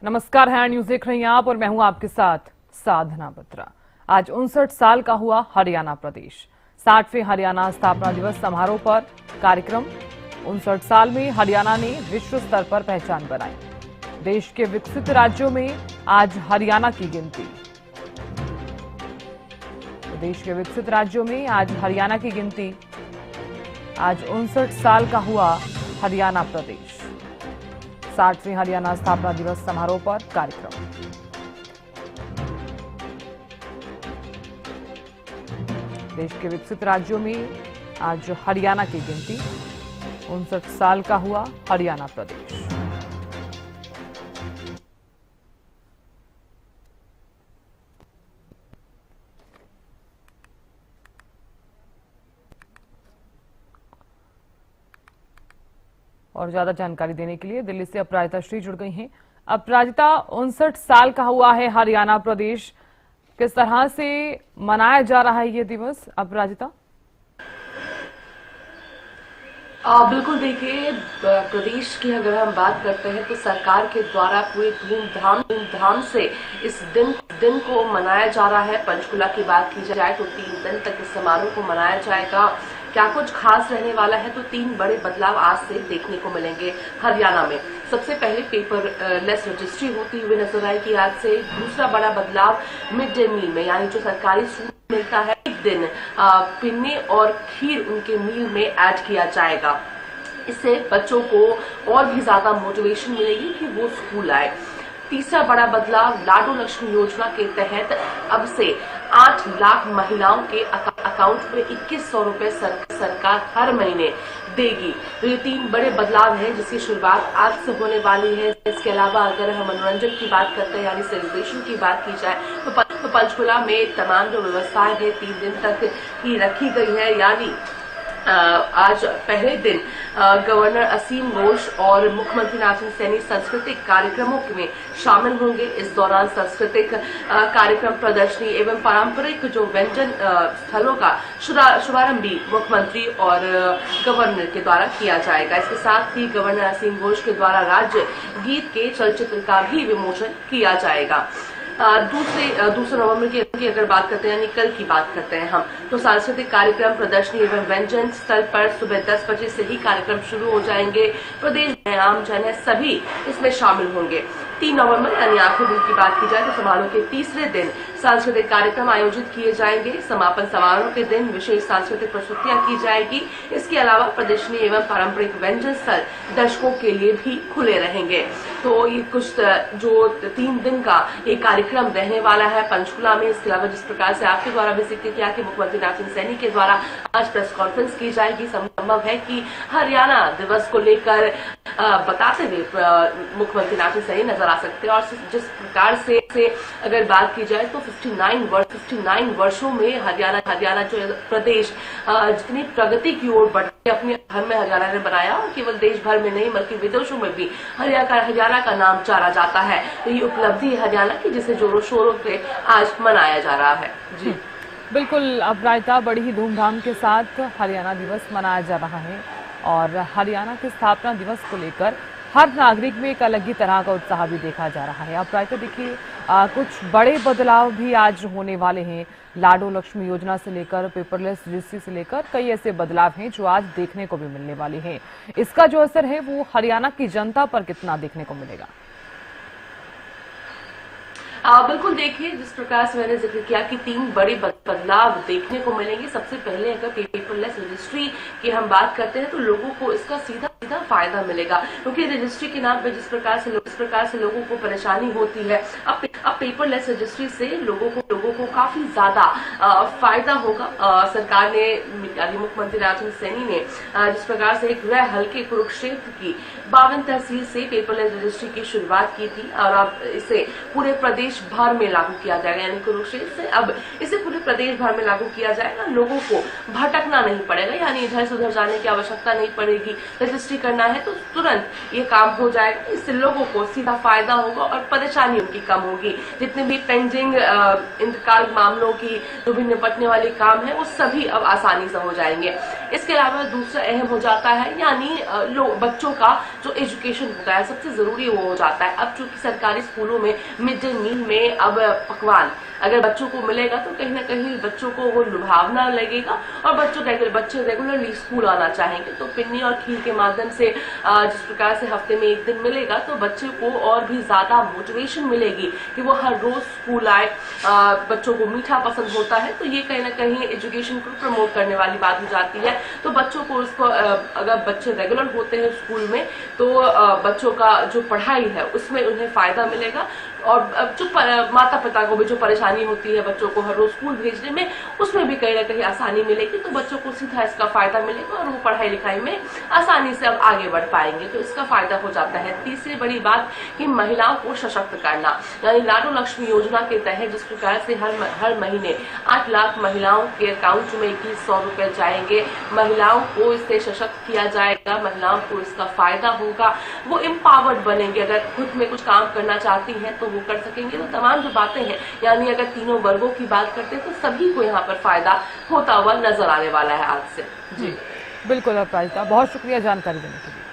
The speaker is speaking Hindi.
नमस्कार, है न्यूज देख रही हैं आप और मैं हूं आपके साथ साधना बत्रा। आज 59 साल का हुआ हरियाणा प्रदेश। 60वें हरियाणा स्थापना दिवस समारोह पर कार्यक्रम। 59 साल में हरियाणा ने विश्व स्तर पर पहचान बनाई। देश के विकसित राज्यों में आज हरियाणा की गिनती। देश के विकसित राज्यों में आज हरियाणा की गिनती। आज 59 साल का हुआ हरियाणा प्रदेश। 60वें हरियाणा स्थापना दिवस समारोह पर कार्यक्रम। देश के विकसित राज्यों में आज हरियाणा की गिनती। 59 साल का हुआ हरियाणा प्रदेश। और ज्यादा जानकारी देने के लिए दिल्ली से अपराजिता श्री जुड़ गई हैं। अपराजिता, 59 साल का हुआ है हरियाणा प्रदेश, किस तरह से मनाया जा रहा है ये दिवस? अपराजिता, बिल्कुल देखिए, प्रदेश की अगर हम बात करते हैं तो सरकार के द्वारा पूरी धूमधाम से इस दिन को मनाया जा रहा है। पंचकुला की बात की जाए तो 3 दिन तक इस समारोह को मनाया जाएगा। क्या कुछ खास रहने वाला है तो 3 बड़े बदलाव आज से देखने को मिलेंगे हरियाणा में। सबसे पहले पेपरलेस रजिस्ट्री होती हुई नजर आएगी आज से। दूसरा बड़ा बदलाव मिड डे मील में, यानी जो सरकारी सूचना मिलता है, एक दिन पिन्ने और खीर उनके मील में ऐड किया जाएगा। इससे बच्चों को और भी ज्यादा मोटिवेशन मिलेगी कि वो स्कूल आए। तीसरा बड़ा बदलाव, लाडो लक्ष्मी योजना के तहत अब से 8 लाख महिलाओं के अकाउंट में 2100 रुपए सरकार हर महीने देगी। तो ये 3 बड़े बदलाव हैं जिसकी शुरुआत आज से होने वाली है। इसके अलावा अगर हम मनोरंजन की बात करते हैं, यानी सेलिब्रेशन की बात की जाए तो पंचकुला में तमाम जो व्यवस्थाएं हैं 3 दिन तक ही रखी गई है। यानी आज पहले दिन गवर्नर असीम घोष और मुख्यमंत्री नारायण सैनी सांस्कृतिक कार्यक्रमों में शामिल होंगे। इस दौरान सांस्कृतिक कार्यक्रम, प्रदर्शनी एवं पारंपरिक जो व्यंजन स्थलों का शुभारंभ भी मुख्यमंत्री और गवर्नर के द्वारा किया जाएगा। इसके साथ ही गवर्नर असीम घोष के द्वारा राज्य गीत के चलचित्र का भी विमोचन किया जाएगा। दूसरे नवंबर की अगर बात करते हैं, यानी कल की बात करते हैं हम, तो सांस्कृतिक कार्यक्रम, प्रदर्शनी एवं व्यंजन स्थल पर सुबह 10 बजे से ही कार्यक्रम शुरू हो जाएंगे। प्रदेश में आम जन है सभी इसमें शामिल होंगे। 3 नवंबर यानी आखिरी दिन की बात की जाए तो समारोह के तीसरे दिन सांस्कृतिक कार्यक्रम आयोजित किए जाएंगे। समापन समारोह के दिन विशेष सांस्कृतिक प्रस्तुतियां की जाएगी। इसके अलावा प्रदर्शनी एवं पारंपरिक व्यंजन स्थल दर्शकों के लिए भी खुले रहेंगे। तो ये कुछ जो 3 दिन का एक कार्यक्रम रहने वाला है पंचकुला में। इसके अलावा जिस प्रकार से आपके द्वारा भी जिक्र किया कि मुख्यमंत्री नारायण सैनी के द्वारा आज प्रेस कॉन्फ्रेंस की जाएगी, संभव है कि हरियाणा दिवस को लेकर बताते हुए मुख्यमंत्री नारायण सैनी नजर आ सकते हैं। और जिस प्रकार से अगर बात की जाए तो 59 वर्षों में हरियाणा जो प्रदेश जितनी प्रगति की ओर बढ़े, अपने घर में हरियाणा ने बनाया, और केवल देश भर में नहीं बल्कि विदेशों में भी हरियाणा का नाम जाना जाता है। तो ये उपलब्धि है हरियाणा की, जिसे जोरों शोरों से आज मनाया जा रहा है। जी बिल्कुल अपराजिता, बड़ी ही धूमधाम के साथ हरियाणा दिवस मनाया जा रहा है और हरियाणा के स्थापना दिवस को लेकर हर नागरिक में एक अलग ही तरह का उत्साह भी देखा जा रहा है। अपराजिता देखिए, कुछ बड़े बदलाव भी आज होने वाले हैं। लाडो लक्ष्मी योजना से लेकर पेपरलेस रजिस्ट्री से लेकर कई ऐसे बदलाव हैं जो आज देखने को भी मिलने वाले हैं। इसका जो असर है वो हरियाणा की जनता पर कितना देखने को मिलेगा? बिल्कुल देखिए, जिस प्रकार से मैंने जिक्र किया कि 3 बड़े बदलाव देखने को मिलेंगे। सबसे पहले अगर पेपरलेस रजिस्ट्री की हम बात करते हैं तो लोगों को इसका सीधा फायदा मिलेगा, क्योंकि रजिस्ट्री के नाम पे जिस प्रकार से लोगों को परेशानी होती है, अब पेपरलेस रजिस्ट्री से लोगों को काफी ज्यादा फायदा होगा। सरकार ने, यानी मुख्यमंत्री नारायण सैनी ने जिस प्रकार से एक गृह हल्के कुरुक्षेत्र की 52 तहसील से पेपरलेस रजिस्ट्री की शुरुआत की थी और अब इसे पूरे प्रदेश भर में लागू किया जाएगा। यानी कुरुक्षेत्र से अब इसे पूरे प्रदेश भर में लागू किया जाएगा। लोगों को भटकना नहीं पड़ेगा, यानी इधर से उधर जाने की आवश्यकता नहीं पड़ेगी। रजिस्ट्री करना है तो तुरंत ये काम हो जाएगा। इससे लोगों को सीधा फायदा होगा और परेशानी उनकी कम होगी। जितने भी पेंडिंग इंतकाल मामलों की जो भी निपटने वाले काम है वो सभी अब आसानी से हो जाएंगे। इसके अलावा दूसरा अहम हो जाता है यानी बच्चों का जो एजुकेशन होता है सबसे जरूरी वो हो जाता है। अब चूंकि सरकारी स्कूलों में मिड डे मील में अब पकवान अगर बच्चों को मिलेगा तो कहीं ना कहीं बच्चों को वो लुभावना लगेगा और बच्चे रेगुलरली स्कूल आना चाहेंगे। तो पिन्नी और खीर के माध्यम से जिस प्रकार से हफ्ते में एक दिन मिलेगा तो बच्चे को और भी ज्यादा मोटिवेशन मिलेगी कि वो हर रोज स्कूल आए। बच्चों को मीठा पसंद होता है तो ये कहीं ना कहीं एजुकेशन को प्रमोट करने वाली बात हो जाती है। तो बच्चों को उसको अगर बच्चे रेगुलर होते हैं स्कूल में तो बच्चों का जो पढ़ाई है उसमें उन्हें फायदा मिलेगा और जो माता पिता को भी जो परेशानी होती है बच्चों को हर रोज स्कूल भेजने में उसमें भी कहीं ना कहीं आसानी मिलेगी। तो बच्चों को सीधा इसका फायदा मिलेगा और वो पढ़ाई लिखाई में आसानी से अब आगे बढ़ पाएंगे तो इसका फायदा हो जाता है। तीसरी बड़ी बात कि महिलाओं को सशक्त करना यानी लाडो लक्ष्मी योजना के तहत जिस प्रकार से हर महीने 8 लाख महिलाओं के अकाउंट में 2100 रुपए जाएंगे, महिलाओं को इससे सशक्त किया जाएगा, महिलाओं को इसका फायदा होगा, वो एम्पावर्ड बनेंगे। अगर खुद में कुछ काम करना चाहती हैं तो वो कर सकेंगे। तो तमाम जो बातें हैं यानी अगर तीनों वर्गों की बात करते हैं तो सभी को यहाँ पर फायदा होता हुआ नजर आने वाला है आज से। जी बिल्कुल अपराजिता, बहुत शुक्रिया जानकारी देने के लिए।